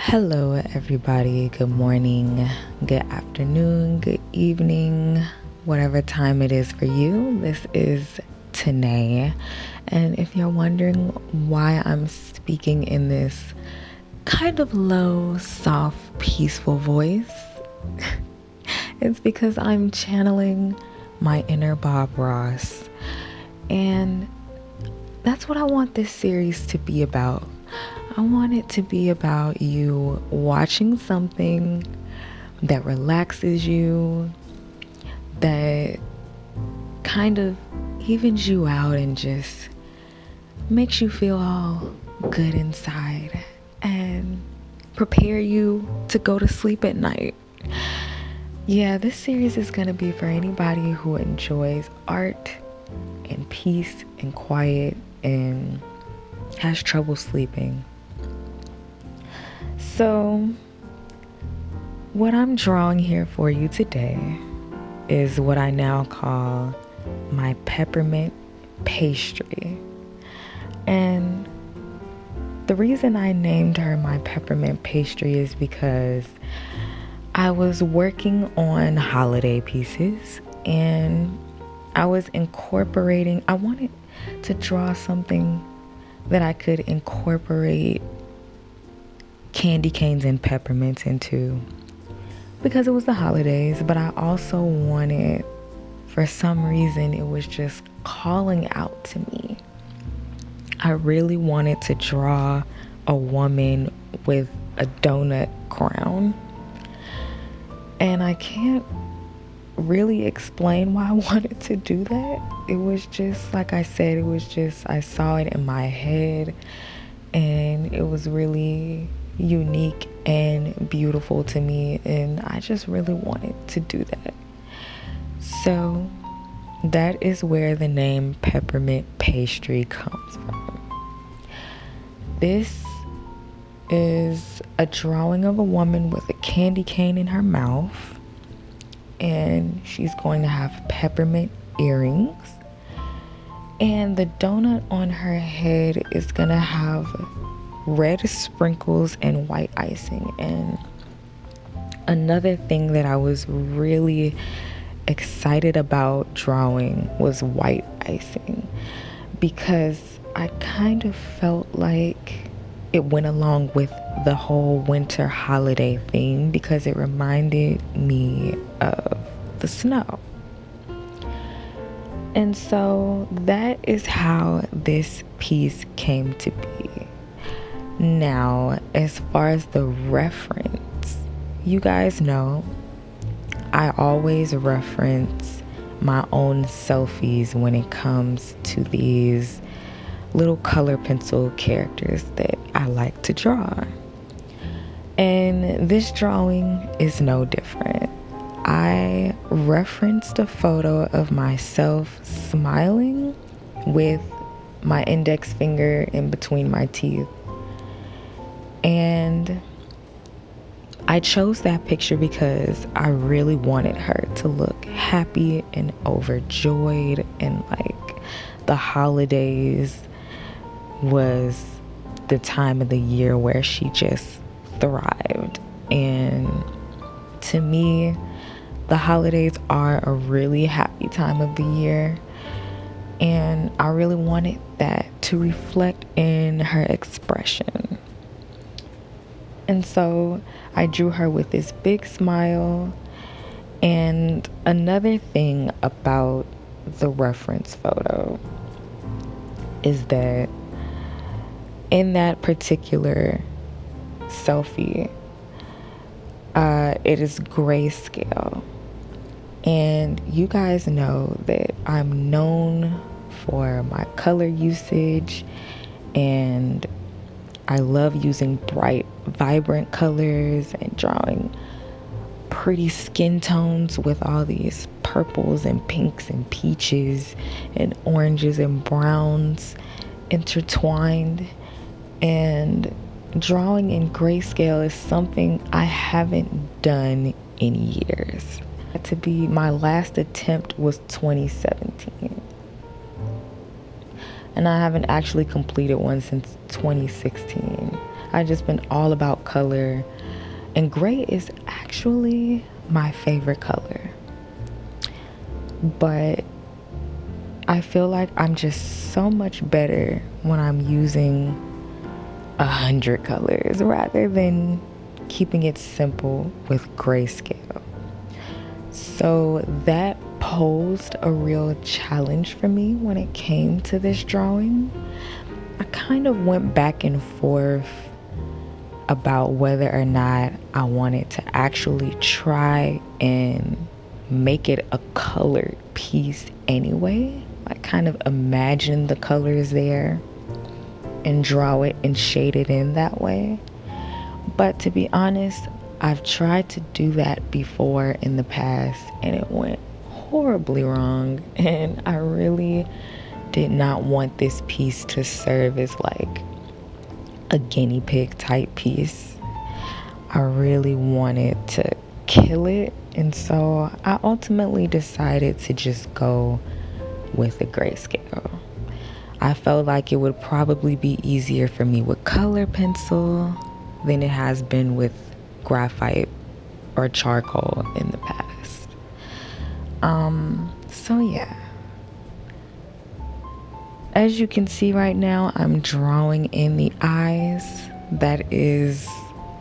Hello, everybody. Good morning, good afternoon, good evening, whatever time it is for you. This is Tanae. And if you're wondering why I'm speaking in this kind of low, soft, peaceful voice, it's because I'm channeling my inner Bob Ross. And that's what I want this series to be about. I want it to be about you watching something that relaxes you, that kind of evens you out and just makes you feel all good inside and prepare you to go to sleep at night. Yeah, this series is going to be for anybody who enjoys art and peace and quiet and has trouble sleeping. So, what I'm drawing here for you today is what I now call my Peppermint Pastry. And the reason I named her my Peppermint Pastry is because I was working on holiday pieces and I wanted to draw something that I could incorporate candy canes and peppermints into, because it was the holidays. But I also wanted, for some reason, it was just calling out to me. I really wanted to draw a woman with a donut crown, and I can't really explain why I wanted to do that. It was just, like I said, I saw it in my head, and it was really unique and beautiful to me, and I just really wanted to do that. So that is where the name Peppermint Pastry comes from. This is a drawing of a woman with a candy cane in her mouth, and she's going to have peppermint earrings, and the donut on her head is gonna have red sprinkles and white icing. And another thing that I was really excited about drawing was white icing, because I kind of felt like it went along with the whole winter holiday theme, because it reminded me of the snow. And so that is how this piece came to be. Now, as far as the reference, you guys know I always reference my own selfies when it comes to these little color pencil characters that I like to draw. And this drawing is no different. I referenced a photo of myself smiling with my index finger in between my teeth. And I chose that picture because I really wanted her to look happy and overjoyed, and like the holidays was the time of the year where she just thrived. And to me, the holidays are a really happy time of the year, and I really wanted that to reflect in her expression. And so I drew her with this big smile. And another thing about the reference photo is that in that particular selfie, it is grayscale. And you guys know that I'm known for my color usage, and I love using bright, vibrant colors and drawing pretty skin tones with all these purples and pinks and peaches and oranges and browns intertwined. And drawing in grayscale is something I haven't done in years. My last attempt was 2017. And I haven't actually completed one since 2016. I've just been all about color, and gray is actually my favorite color. But I feel like I'm just so much better when I'm using 100 colors rather than keeping it simple with grayscale. So that posed a real challenge for me when it came to this drawing. I kind of went back and forth about whether or not I wanted to actually try and make it a colored piece anyway. Like kind of imagine the colors there and draw it and shade it in that way. But to be honest, I've tried to do that before in the past and it went horribly wrong, and I really did not want this piece to serve as like a guinea pig type piece. I really wanted to kill it, and so I ultimately decided to just go with a grayscale. I felt like it would probably be easier for me with color pencil than it has been with graphite or charcoal in the past. So yeah. As you can see right now, I'm drawing in the eyes. That is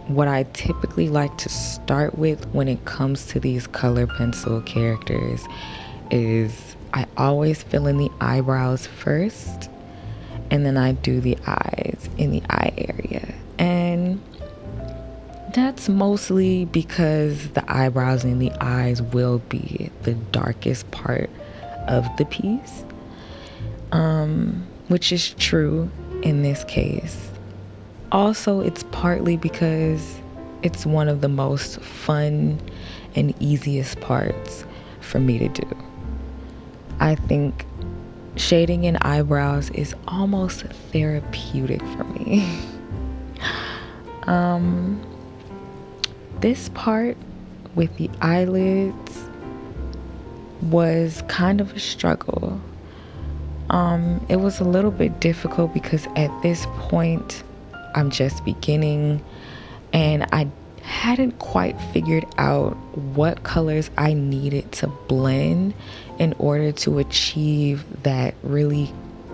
what I typically like to start with when it comes to these color pencil characters. Is I always fill in the eyebrows first, and then I do the eyes in the eye area. And that's mostly because the eyebrows and the eyes will be the darkest part of the piece, which is true in this case. Also, it's partly because it's one of the most fun and easiest parts for me to do. I think shading in eyebrows is almost therapeutic for me. This part with the eyelids was kind of a struggle. It was a little bit difficult because at this point I'm just beginning and I hadn't quite figured out what colors I needed to blend in order to achieve that really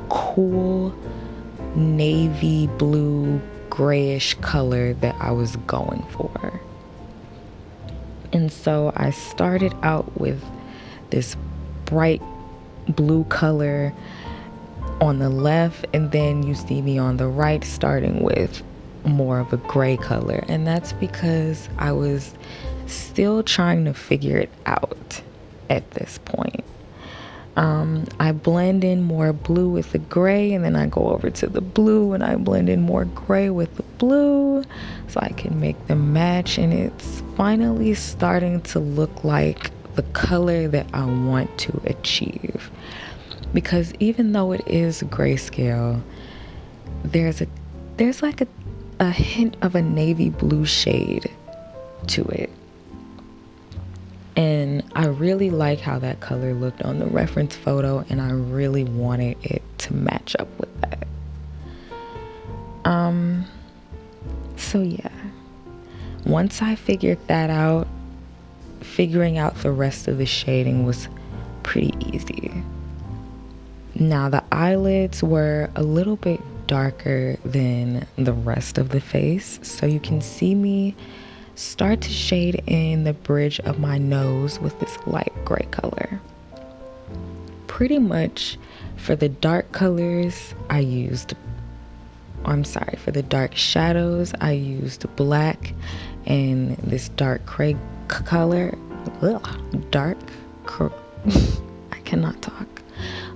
cool navy blue grayish color that I was going for. And so I started out with this bright blue color on the left, and then you see me on the right starting with more of a gray color. And that's because I was still trying to figure it out at this point. I blend in more blue with the gray, and then I go over to the blue and I blend in more gray with the blue so I can make them match, and it's finally starting to look like the color that I want to achieve. Because even though it is grayscale, there's like a hint of a navy blue shade to it. And I really like how that color looked on the reference photo, and I really wanted it to match up with that. So yeah, once I figured that out, figuring out the rest of the shading was pretty easy. Now the eyelids were a little bit darker than the rest of the face, so you can see me start to shade in the bridge of my nose with this light gray color. Pretty much for the dark colors, for the dark shadows, I used black and this dark gray color. I cannot talk.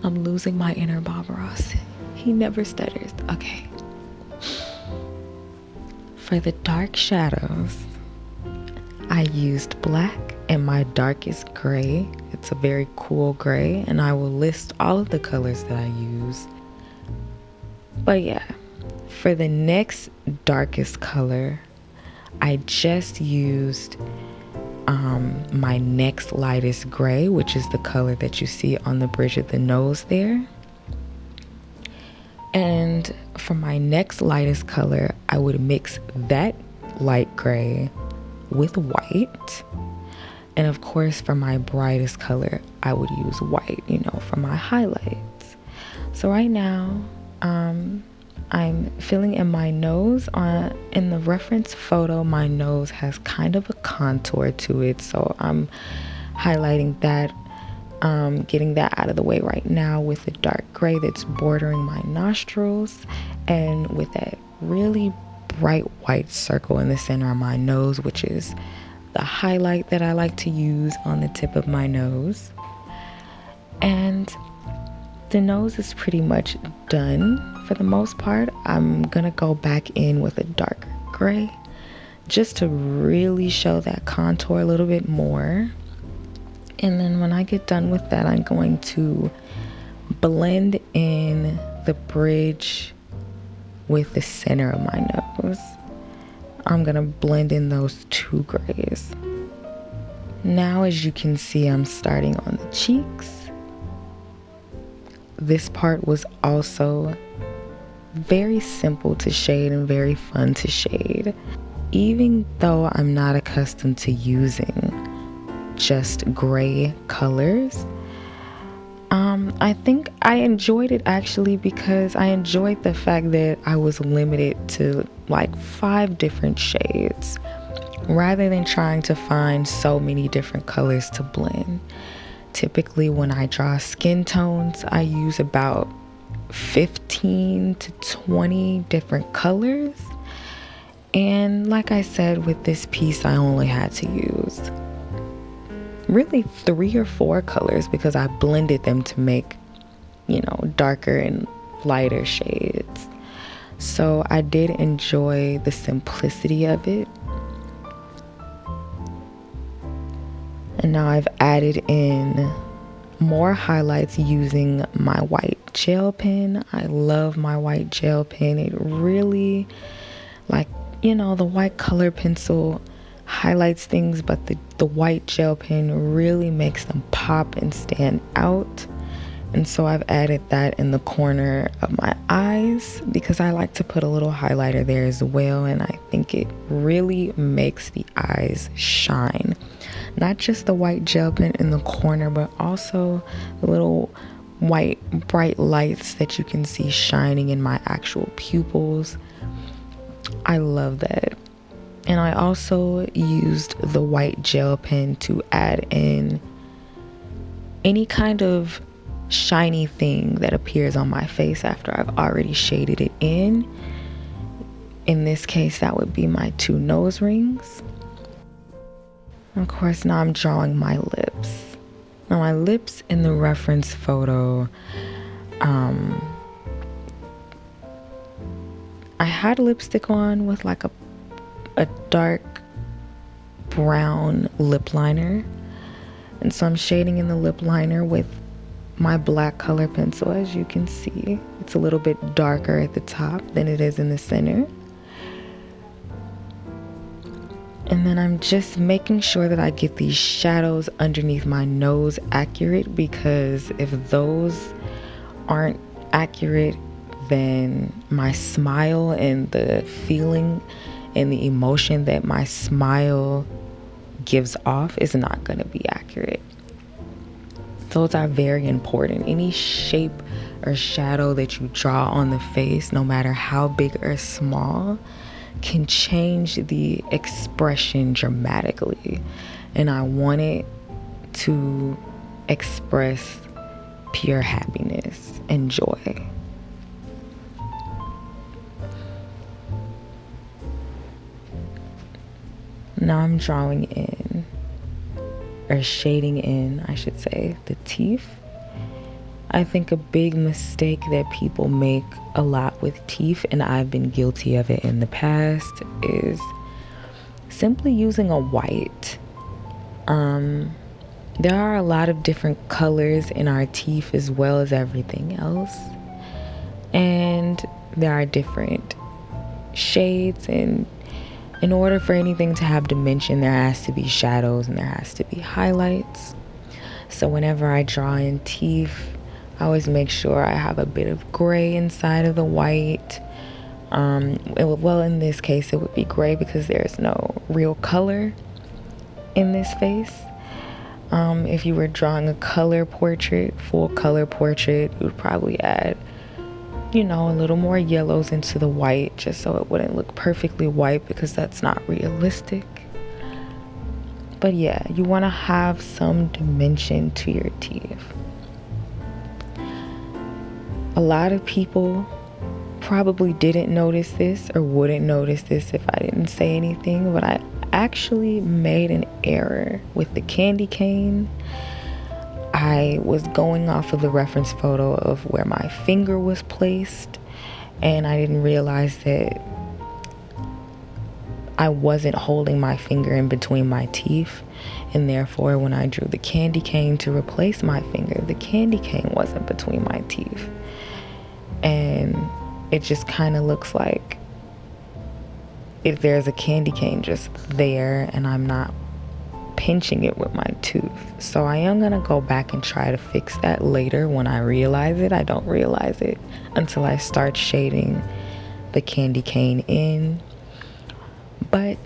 I'm losing my inner Bob Ross. He never stutters. Okay. For the dark shadows, I used black and my darkest gray. It's a very cool gray, and I will list all of the colors that I use. But yeah, for the next darkest color, I just used my next lightest gray, which is the color that you see on the bridge of the nose there. And for my next lightest color, I would mix that light gray with white. And of course, for my brightest color, I would use white, for my highlights. So right now, I'm filling in my nose. In the reference photo, my nose has kind of a contour to it. So I'm highlighting that, getting that out of the way right now with the dark gray that's bordering my nostrils, and with that really bright white circle in the center of my nose, which is the highlight that I like to use on the tip of my nose. And the nose is pretty much done for the most part. I'm gonna go back in with a dark gray just to really show that contour a little bit more. And then when I get done with that, I'm going to blend in the bridge with the center of my nose. I'm gonna blend in those two grays. Now, as you can see, I'm starting on the cheeks. This part was also very simple to shade and very fun to shade. Even though I'm not accustomed to using just gray colors, I think I enjoyed it actually, because I enjoyed the fact that I was limited to like 5 different shades rather than trying to find so many different colors to blend. Typically, when I draw skin tones, I use about 15 to 20 different colors. And like I said, with this piece, I only had to use really 3 or 4 colors because I blended them to make, darker and lighter shades. So I did enjoy the simplicity of it. And now I've added in more highlights using my white gel pen. I love my white gel pen. It really, the white color pencil highlights things, but the white gel pen really makes them pop and stand out. And so I've added that in the corner of my eyes because I like to put a little highlighter there as well, and I think it really makes the eyes shine. Not just the white gel pen in the corner, but also the little white bright lights that you can see shining in my actual pupils. I love that. And I also used the white gel pen to add in any kind of shiny thing that appears on my face after I've already shaded it in. In this case, that would be my 2 nose rings. Of course, now I'm drawing my lips. Now my lips in the reference photo, I had lipstick on with like a dark brown lip liner. And so I'm shading in the lip liner with my black color pencil. As you can see, it's a little bit darker at the top than it is in the center. And then I'm just making sure that I get these shadows underneath my nose accurate, because if those aren't accurate, then my smile and the feeling and the emotion that my smile gives off is not going to be accurate. Those are very important. Any shape or shadow that you draw on the face, no matter how big or small, can change the expression dramatically. And I want it to express pure happiness and joy. Now I'm drawing in, or shading in, I should say, the teeth. I think a big mistake that people make a lot with teeth, and I've been guilty of it in the past, is simply using a white. There are a lot of different colors in our teeth as well as everything else. And there are different shades, and in order for anything to have dimension, there has to be shadows and there has to be highlights. So whenever I draw in teeth, I always make sure I have a bit of gray inside of the white, Well, in this case, it would be gray because there's no real color in this face. If you were drawing a color portrait, full color portrait, you would probably add, a little more yellows into the white just so it wouldn't look perfectly white because that's not realistic. But yeah, you want to have some dimension to your teeth. A lot of people probably didn't notice this or wouldn't notice this if I didn't say anything, but I actually made an error with the candy cane. I was going off of the reference photo of where my finger was placed, and I didn't realize that I wasn't holding my finger in between my teeth, and therefore when I drew the candy cane to replace my finger, the candy cane wasn't between my teeth, and it just kind of looks like if there's a candy cane just there and I'm not pinching it with my tooth. So I am gonna go back and try to fix that later when I realize it. I don't realize it until I start shading the candy cane in. But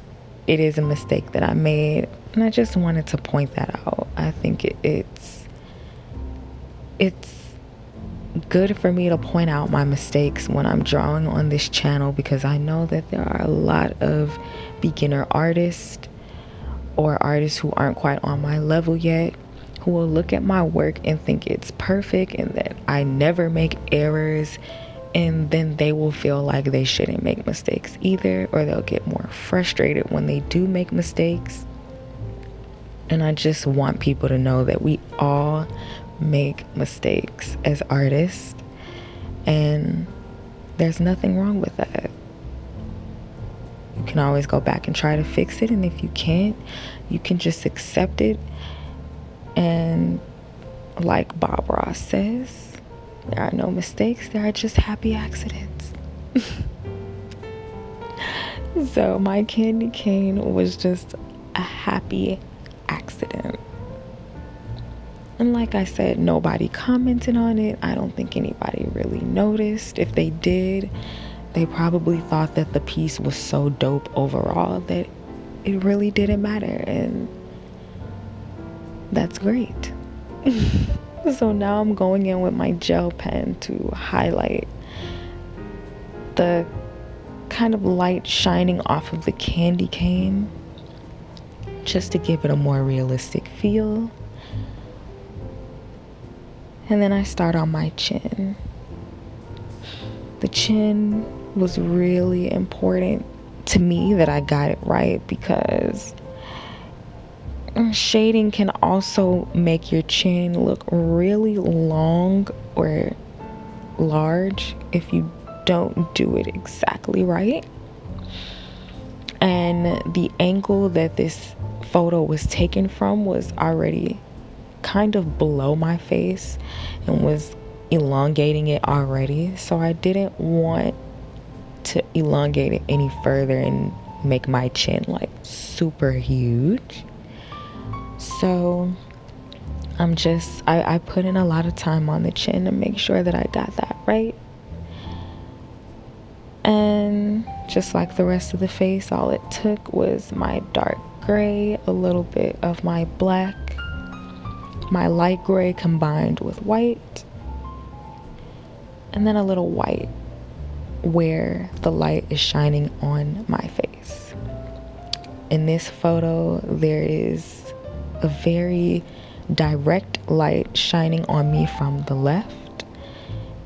it is a mistake that I made, and I just wanted to point that out. I think it's good for me to point out my mistakes when I'm drawing on this channel, because I know that there are a lot of beginner artists or artists who aren't quite on my level yet who will look at my work and think it's perfect and that I never make errors, and then they will feel like they shouldn't make mistakes either, or they'll get more frustrated when they do make mistakes. And I just want people to know that we all make mistakes as artists, and there's nothing wrong with that. You can always go back and try to fix it, and if you can't, you can just accept it. And like Bob Ross says, there are no mistakes, there are just happy accidents. So my candy cane was just a happy accident. And like I said, nobody commented on it. I don't think anybody really noticed. If they did, they probably thought that the piece was so dope overall that it really didn't matter. And that's great. So now I'm going in with my gel pen to highlight the kind of light shining off of the candy cane, just to give it a more realistic feel. And then I start on my chin. The chin was really important to me that I got it right, because shading can also make your chin look really long or large if you don't do it exactly right. And the angle that this photo was taken from was already kind of below my face and was elongating it already, so I didn't want to elongate it any further and make my chin like super huge. So I put in a lot of time on the chin to make sure that I got that right. And just like the rest of the face, all it took was my dark gray, a little bit of my black, my light gray combined with white, and then a little white where the light is shining on my face. In this photo, there is a very direct light shining on me from the left,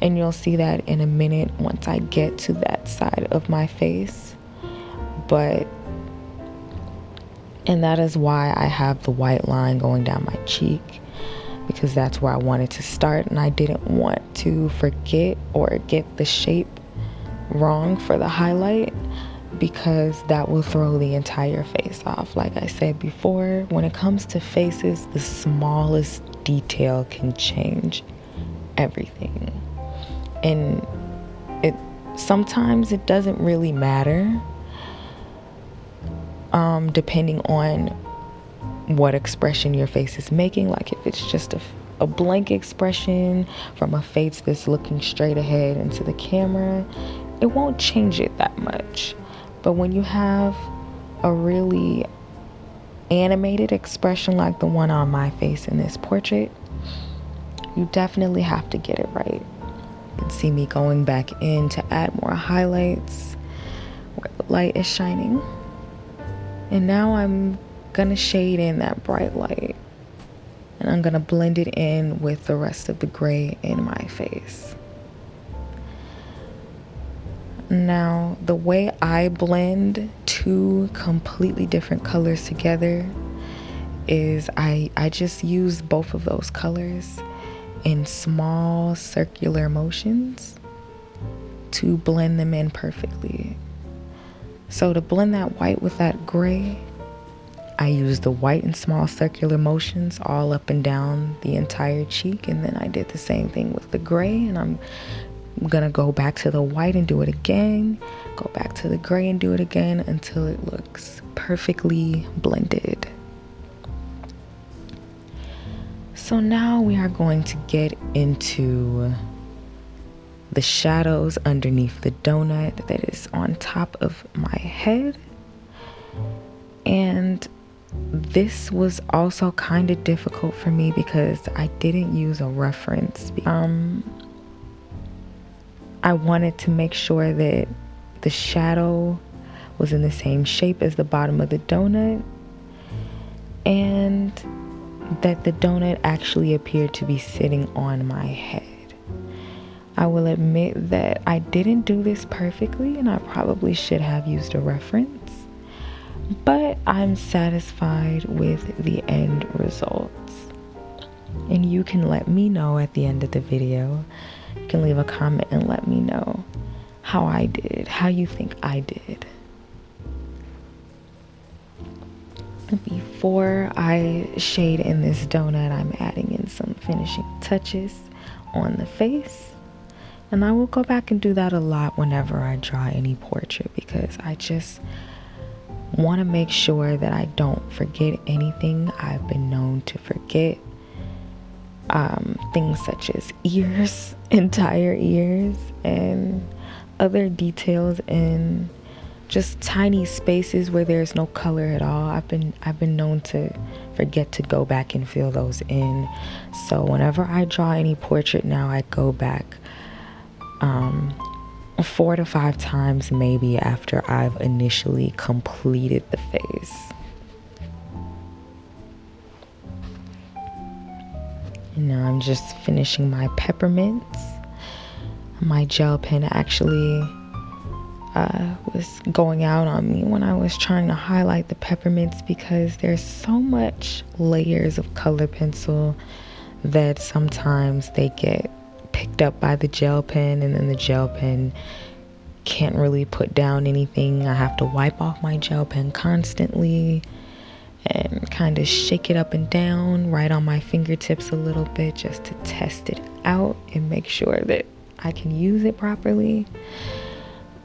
and you'll see that in a minute once I get to that side of my face. And that is why I have the white line going down my cheek, because that's where I wanted to start, and I didn't want to forget or get the shape wrong for the highlight, because that will throw the entire face off. Like I said before, when it comes to faces, the smallest detail can change everything. And sometimes it doesn't really matter, depending on what expression your face is making. Like if it's just a blank expression from a face that's looking straight ahead into the camera, it won't change it that much. But when you have a really animated expression like the one on my face in this portrait, you definitely have to get it right. You can see me going back in to add more highlights where the light is shining. And now I'm gonna shade in that bright light, and I'm gonna blend it in with the rest of the gray in my face. Now, the way I blend two completely different colors together is I just use both of those colors in small circular motions to blend them in perfectly. So to blend that white with that gray, I use the white in small circular motions all up and down the entire cheek, and then I did the same thing with the gray, and I'm gonna go back to the white and do it again, go back to the gray and do it again until it looks perfectly blended. So now we are going to get into the shadows underneath the donut that is on top of my head. And this was also kind of difficult for me because I didn't use a reference. I wanted to make sure that the shadow was in the same shape as the bottom of the donut, and that the donut actually appeared to be sitting on my head. I will admit that I didn't do this perfectly, and I probably should have used a reference, but I'm satisfied with the end results. And you can let me know at the end of the video. You can leave a comment and let me know how I did, how you think I did. Before I shade in this donut, I'm adding in some finishing touches on the face. And I will go back and do that a lot whenever I draw any portrait, because I just want to make sure that I don't forget anything I've been known to forget. Things such as ears, entire ears, and other details in just tiny spaces where there's no color at all. I've been known to forget to go back and fill those in. So whenever I draw any portrait now, I go back 4 to 5 times maybe after I've initially completed the face. And now I'm just finishing my peppermints. My gel pen actually was going out on me when I was trying to highlight the peppermints, because there's so much layers of color pencil that sometimes they get picked up by the gel pen, and then the gel pen can't really put down anything. I have to wipe off my gel pen constantly and kind of shake it up and down right on my fingertips a little bit just to test it out and make sure that I can use it properly.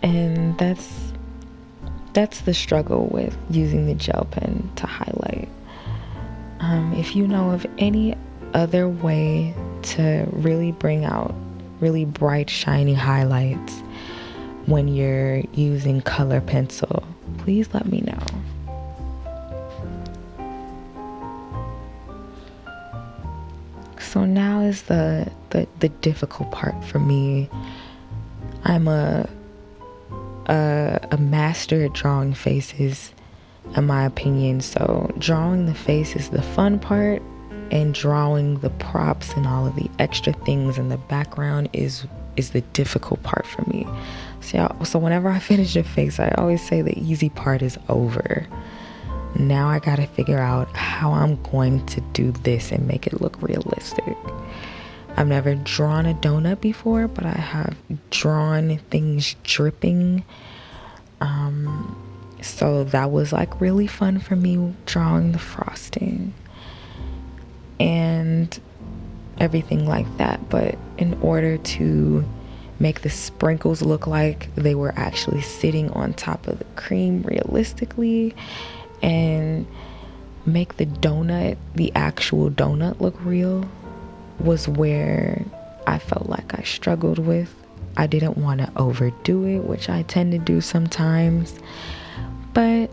And that's the struggle with using the gel pen to highlight. If you know of any other way to really bring out really bright, shiny highlights when you're using color pencil, please let me know. So now is the difficult part for me. I'm a master at drawing faces, in my opinion. So drawing the face is the fun part, and drawing the props and all of the extra things in the background is the difficult part for me. So whenever I finish a face, I always say the easy part is over. Now I gotta figure out how I'm going to do this and make it look realistic. I've never drawn a donut before, but I have drawn things dripping. So that was like really fun for me, drawing the frosting and everything like that. But in order to make the sprinkles look like they were actually sitting on top of the cream realistically, and make the donut, the actual donut, look real, was where I felt like I struggled with. I didn't want to overdo it, which I tend to do sometimes, but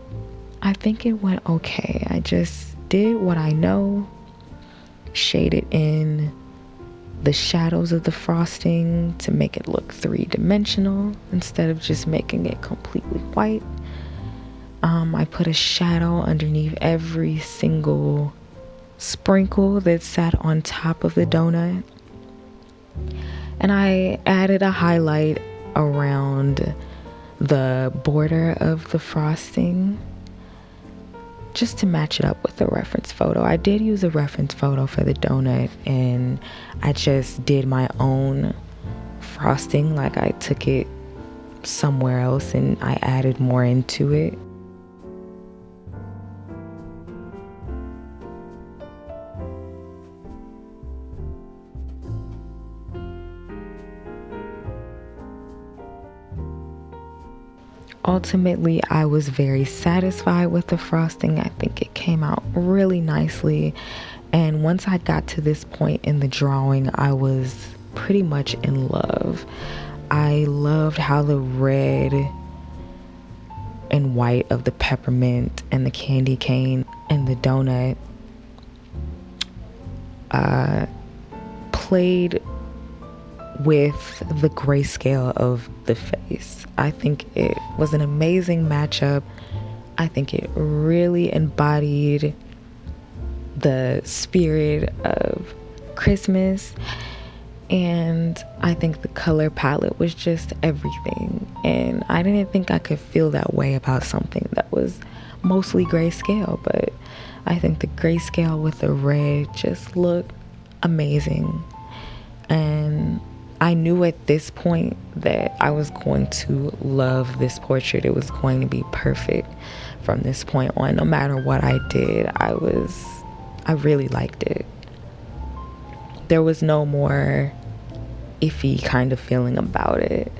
I think it went okay. I just did what I know, shaded in the shadows of the frosting to make it look three-dimensional instead of just making it completely white. I put a shadow underneath every single sprinkle that sat on top of the donut, and I added a highlight around the border of the frosting just to match it up with the reference photo. I did use a reference photo for the donut, and I just did my own frosting. Like, I took it somewhere else and I added more into it. Ultimately, I was very satisfied with the frosting. I think it came out really nicely. And once I got to this point in the drawing, I was pretty much in love. I loved how the red and white of the peppermint and the candy cane and the donut played with the grayscale of the face. I think it was an amazing matchup. I think it really embodied the spirit of Christmas, and I think the color palette was just everything. And I didn't think I could feel that way about something that was mostly grayscale, but I think the grayscale with the red just looked amazing. And I knew at this point that I was going to love this portrait. It was going to be perfect from this point on. No matter what I did, I really liked it. There was no more iffy kind of feeling about it.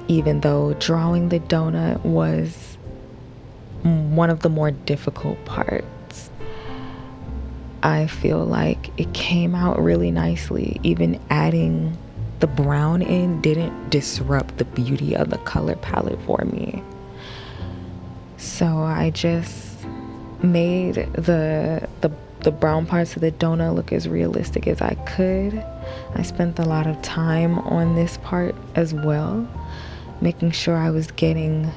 Even though drawing the donut was one of the more difficult parts, I feel like it came out really nicely. Even adding the brown in didn't disrupt the beauty of the color palette for me. So I just made the brown parts of the donut look as realistic as I could. I spent a lot of time on this part as well, making sure I was getting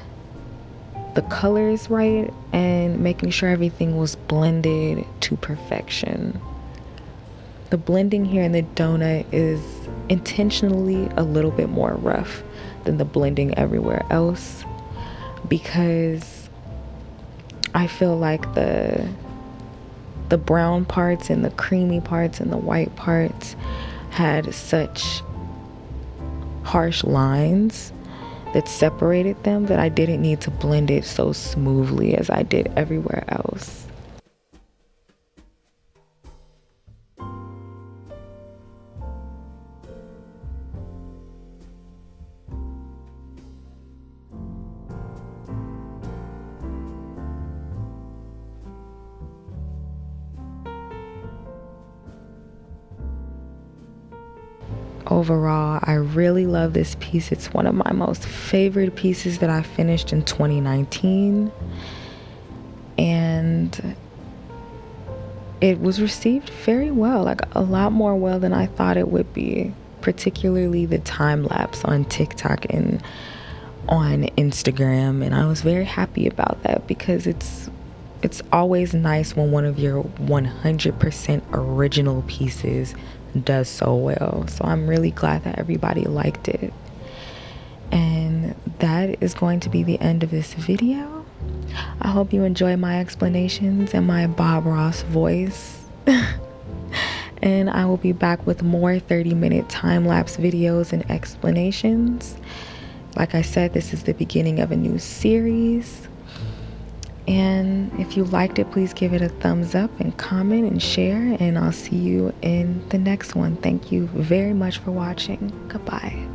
the colors right and making sure everything was blended to perfection. The blending here in the donut is intentionally a little bit more rough than the blending everywhere else, because I feel like the brown parts and the creamy parts and the white parts had such harsh lines that separated them that I didn't need to blend it so smoothly as I did everywhere else. Overall, I really love this piece. It's one of my most favorite pieces that I finished in 2019. And it was received very well, like a lot more well than I thought it would be, particularly the time lapse on TikTok and on Instagram. And I was very happy about that, because it's always nice when one of your 100% original pieces does so well. So I'm really glad that everybody liked it. And that is going to be the end of this video. I hope you enjoy my explanations and my Bob Ross voice. And I will be back with more 30-minute time-lapse videos and explanations. Like I said, this is the beginning of a new series. And if you liked it, please give it a thumbs up and comment and share. And I'll see you in the next one. Thank you very much for watching. Goodbye.